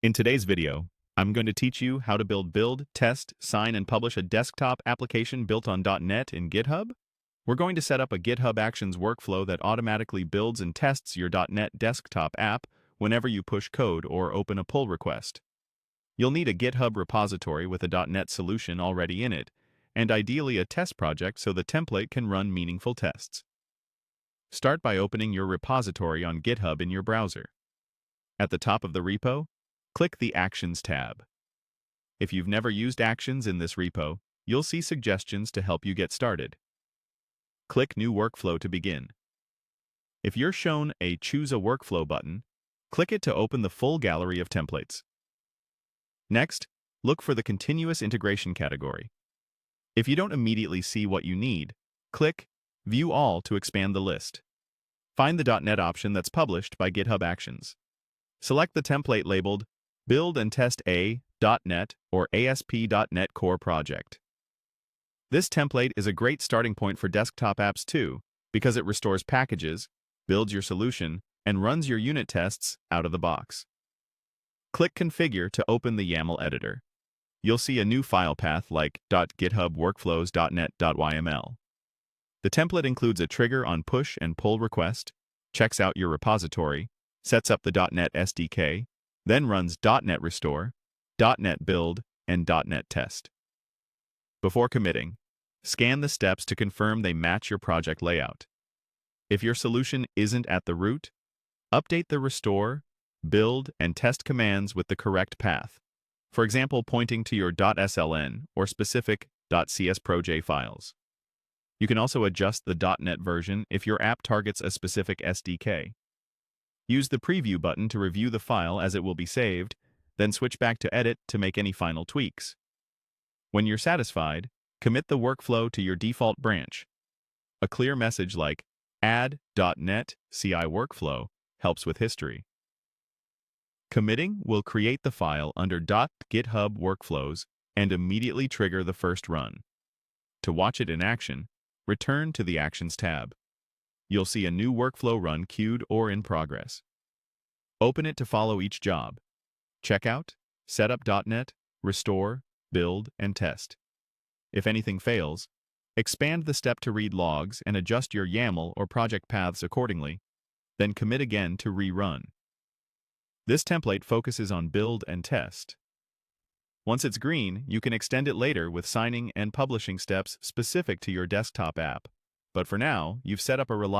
In today's video, I'm going to teach you how to build, test, sign, and publish a desktop application built on .NET in GitHub. We're going to set up a GitHub Actions workflow that automatically builds and tests your .NET desktop app whenever you push code or open a pull request. You'll need a GitHub repository with a .NET solution already in it, and ideally a test project so the template can run meaningful tests. Start by opening your repository on GitHub in your browser. At the top of the repo, click the Actions tab. If you've never used Actions in this repo, you'll see suggestions to help you get started. Click New Workflow to begin. If you're shown a Choose a Workflow button, click it to open the full gallery of templates. Next, look for the Continuous Integration category. If you don't immediately see what you need, click View All to expand the list. Find the .NET option that's published by GitHub Actions. Select the template labeled Build and Test a.NET or ASP.NET Core Project. This template is a great starting point for desktop apps too, because it restores packages, builds your solution, and runs your unit tests out of the box. Click Configure to open the YAML editor. You'll see a new file path like .githubworkflows.net.yml. The template includes a trigger on push and pull request, checks out your repository, sets up the .NET SDK, then runs .NET Restore, .NET Build, and .NET Test. Before committing, scan the steps to confirm they match your project layout. If your solution isn't at the root, update the Restore, Build, and Test commands with the correct path, for example pointing to your .sln or specific .csproj files. You can also adjust the .NET version if your app targets a specific SDK. Use the Preview button to review the file as it will be saved, then switch back to Edit to make any final tweaks. When you're satisfied, commit the workflow to your default branch. A clear message like Add.NET CI Workflow helps with history. Committing will create the file under .GitHub Workflows and immediately trigger the first run. To watch it in action, return to the Actions tab. You'll see a new workflow run queued or in progress. Open it to follow each job. Check out, set up .NET, restore, build, and test. If anything fails, expand the step to read logs and adjust your YAML or project paths accordingly, then commit again to rerun. This template focuses on build and test. Once it's green, you can extend it later with signing and publishing steps specific to your desktop app. But for now, you've set up a reliable